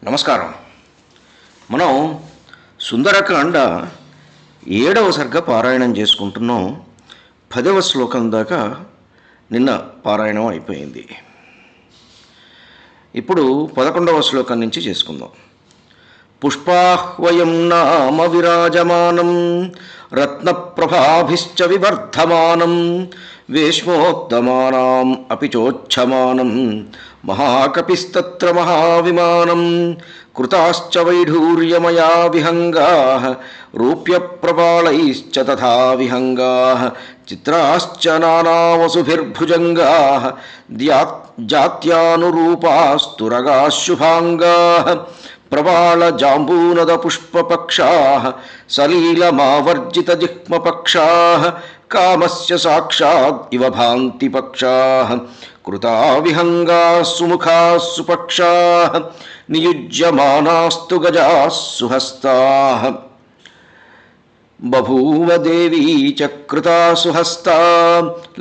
నమస్కారం. మనం సుందరకాండ 7వ సర్గ పారాయణం చేసుకుంటున్నాం. 10వ శ్లోకం దాకా నిన్న పారాయణం అయిపోయింది. ఇప్పుడు 11వ శ్లోకం నుంచి చేసుకుందాం. పుష్పాహ్వయం నామ విరాజమానం రత్నప్రభాభిశ్చ వివర్ధమానం వేష్మోత్తమానాం అపి చోచ్ఛమానం మహాకపిస్తత్ర మహావిమానం కృతాశ్చ వైఢూర్యమయా విహంగాః రూప్యప్రబాళైశ్చ తథా విహంగాః చిత్రాశ్చ నానావసుభిర్భుజంగాః జాత్యానురూపాస్తురగాః శుభాంగాః ప్రవాళజాంబూనదపుష్పపక్షాః సలీలమావర్జితజిహ్మపక్షాః కామస్య సాక్షాద్ ఇవ భాంతి పక్షాః కృతా విహంగాః సుముఖాః సుపక్షాః నియుజ్యమానాస్తు గజాః సుహస్తాః బభూవ దేవీ చ కృతా సుహస్తా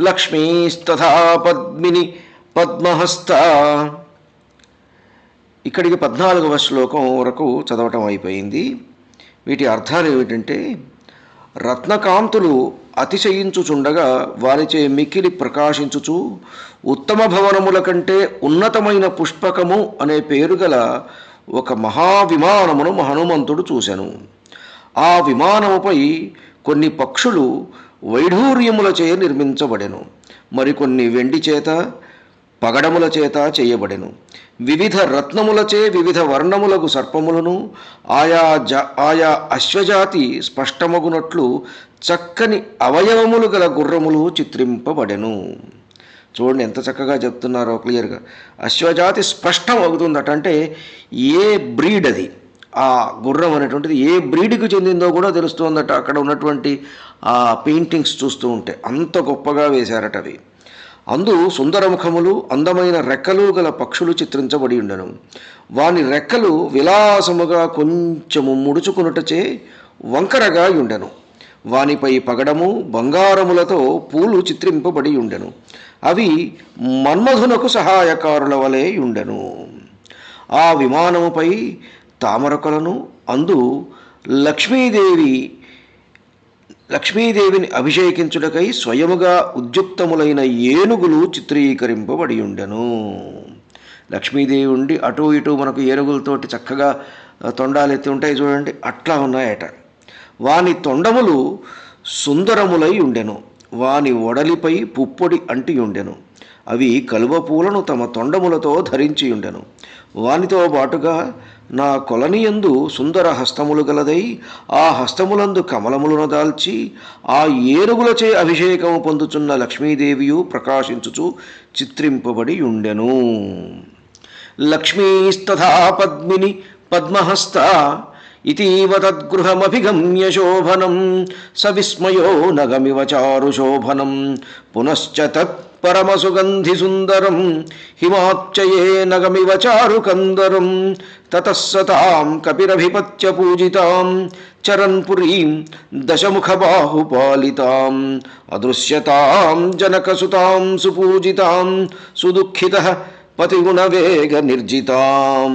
లక్ష్మీస్తథా పద్మిని పద్మహస్తా. ఇక్కడికి 14వ శ్లోకం వరకు చదవటం అయిపోయింది. వీటి అర్థాలు ఏమిటంటే, రత్నకాంతులు అతిశయించుచుండగా వారిచే మిక్కిలి ప్రకాశించుచు ఉత్తమ భవనముల కంటే ఉన్నతమైన పుష్పకము అనే పేరు గల ఒక మహావిమానమును హనుమంతుడు చూశాను. ఆ విమానముపై కొన్ని పక్షులు వైఢూర్యములచే నిర్మించబడెను, మరికొన్ని వెండి చేత పగడముల చేత చేయబడెను. వివిధ రత్నములచే వివిధ వర్ణములకు సర్పములను ఆయా అశ్వజాతి స్పష్టమగునట్లు చక్కని అవయవములు గల గుర్రములు చిత్రింపబడెను. చూడండి ఎంత చక్కగా చెప్తున్నారో క్లియర్గా. అశ్వజాతి స్పష్టం అవుతుందట, అంటే ఏ బ్రీడ్ అది, ఆ గుర్రం అనేటువంటిది ఏ బ్రీడ్కి చెందిందో కూడా తెలుస్తుందట. అక్కడ ఉన్నటువంటి ఆ పెయింటింగ్స్ చూస్తూ ఉంటే అంత గొప్పగా వేశారట అవి. అందు సుందరముఖములు అందమైన రెక్కలు గల పక్షులు చిత్రించబడి ఉండెను. వాని రెక్కలు విలాసముగా కొంచెము ముడుచుకునుటచే వంకరగా ఉండెను. వానిపై పగడము బంగారములతో పూలు చిత్రింపబడి ఉండెను. అవి మన్మధునకు సహాయకారుల వలె ఉండెను. ఆ విమానముపై తామరకొలను అందు లక్ష్మీదేవిని అభిషేకించుటకై స్వయముగా ఉద్యుక్తములైన ఏనుగులు చిత్రీకరింపబడి ఉండెను. లక్ష్మీదేవి ఉండి అటు ఇటు మనకు ఏనుగులతోటి చక్కగా తొండాలెత్తి ఉంటాయి చూడండి, అట్లా ఉన్నాయట. వాని తొండములు సుందరములై ఉండెను, వాని ఒడలిపై పుప్పొడి అంటి ఉండెను. అవి కలువ పూలను తమ తొండములతో ధరించి ఉండెను. వానితో పాటుగా నా కొలనియందు సుందర హస్తములు గలదై ఆ హస్తములందు కమలములను దాల్చి ఆ ఏనుగులచే అభిషేకము పొందుచున్న లక్ష్మీదేవియు ప్రకాశించుచు చిత్రింపబడి ఉండెను. లక్ష్మీస్తథా పద్మిని పద్మహస్త ఇతీవ తద్గృహమభిగమ్య శోభనం సవిస్మయో నగమివ చారు శోభనం పునశ్చ తత్ పరమసుగంధి సుందరం హిమాచ్చయే నగమివ చారు కందరం తతస్సతాం కపిరభిపత్య పూజితాం చరన్పురీం దశముఖబాహుపాలితాం అదృశ్యతాం జనకసుతాం సుపూజితాం సుదుఃఖితః పతిగుణవేగ నిర్జితాం.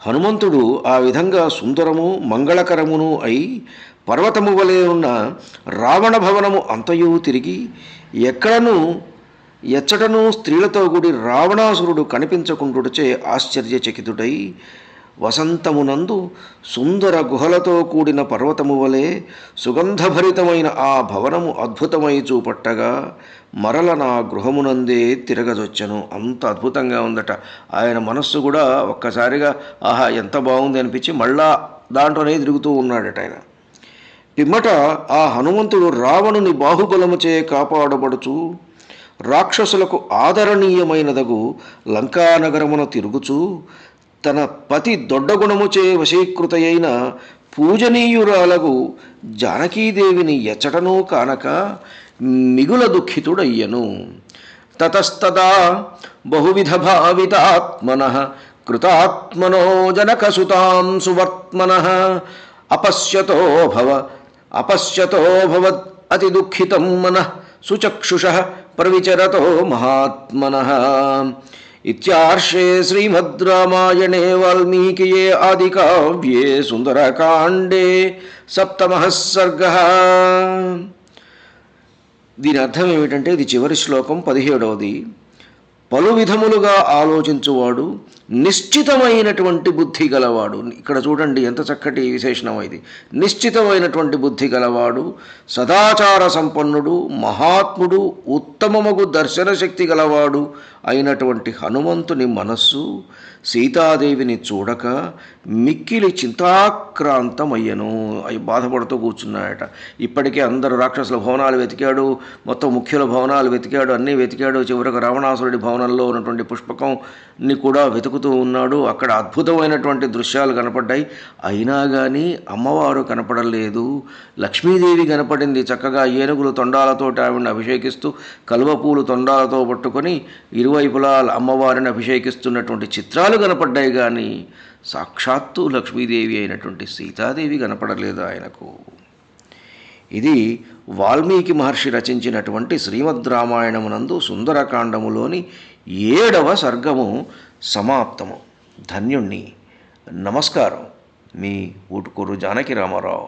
హనుమంతుడు ఆ విధంగా సుందరము మంగళకరమును అయి పర్వతము వలె ఉన్న రావణ భవనము అంతయు తిరిగి ఎచ్చటను స్త్రీలతో కూడి రావణాసురుడు కనిపించకుండుటచే ఆశ్చర్యచకితుడై వసంతమునందు సుందర గుహలతో కూడిన పర్వతము వలె సుగంధభరితమైన ఆ భవనము అద్భుతమై చూపట్టగా మరల నా గృహమునందే తిరగజొచ్చను. అంత అద్భుతంగా ఉందట. ఆయన మనస్సు కూడా ఒక్కసారిగా ఆహా ఎంత బాగుంది అనిపించి మళ్ళా దాంట్లోనే తిరుగుతూ ఉన్నాడట ఆయన. పిమ్మట ఆ హనుమంతుడు రావణుని బాహుబలముచే కాపాడబడుచు రాక్షసులకు ఆదరణీయమైనదగు లంకానగరమున తిరుగుచు తన పతి దొడ్డగుణముచే వశీకృతయైన పూజనీయురాలగు జానకీదేవిని ఎచ్చటనూ కానక మిగుల దుఃఖితుడయ్యను. తతస్తదా బహువిధ భావితాత్మనః కృతాత్మనో జనకసుతాం సువర్త్మనః అపశ్యతో భవద్ అతి దుఃఖితం మనః సుచక్షుషః ప్రవిచరతో మహాత్మనః. ఇత్యార్షే శ్రీమద్ రామాయణే వాల్మీకియే ఆదికావ్యే సుందరకాండే సప్తమః సర్గః. దీని అర్థం ఏమిటంటే ఇది చివరి శ్లోకం 17వది. పలు విధములుగా ఆలోచించువాడు, నిశ్చితమైనటువంటి బుద్ధి గలవాడు. ఇక్కడ చూడండి ఎంత చక్కటి విశేషణం ఇది. నిశ్చితమైనటువంటి బుద్ధి గలవాడు, సదాచార సంపన్నుడు, మహాత్ముడు, ఉత్తమమగు దర్శన శక్తి గలవాడు అయినటువంటి హనుమంతుని మనస్సు సీతాదేవిని చూడక మిక్కిలి చింతాక్రాంతమయ్యను. అవి బాధపడుతూ కూర్చున్నాయట. ఇప్పటికే అందరు రాక్షసుల భవనాలు వెతికాడు, మొత్తం ముఖ్యుల భవనాలు వెతికాడు, అన్నీ వెతికాడు. చివరకు రావణాసురుడి భవనంలో ఉన్నటువంటి పుష్పకంని కూడా వెతుకుతూ ఉన్నాడు. అక్కడ అద్భుతమైనటువంటి దృశ్యాలు కనపడ్డాయి. అయినా కానీ అమ్మవారు కనపడలేదు. లక్ష్మీదేవి కనపడింది. చక్కగా ఏనుగులు తొండాలతో ఆవిడని అభిషేకిస్తూ, కలువ పూలు తొండాలతో పట్టుకొని ఇరువైపులా అమ్మవారిని అభిషేకిస్తున్నటువంటి చిత్రాలు కనపడ్డాయి. కానీ సాక్షాత్తు లక్ష్మీదేవి అయినటువంటి సీతాదేవి కనపడలేదు ఆయనకు. ఇది వాల్మీకి మహర్షి రచించినటువంటి శ్రీమద్ రామాయణమునందు సుందరకాండములోని 7వ సర్గము సమాప్తము. ధన్యుణ్ణి. నమస్కారం. మీ ఊటుకూరు జానకి రామారావు.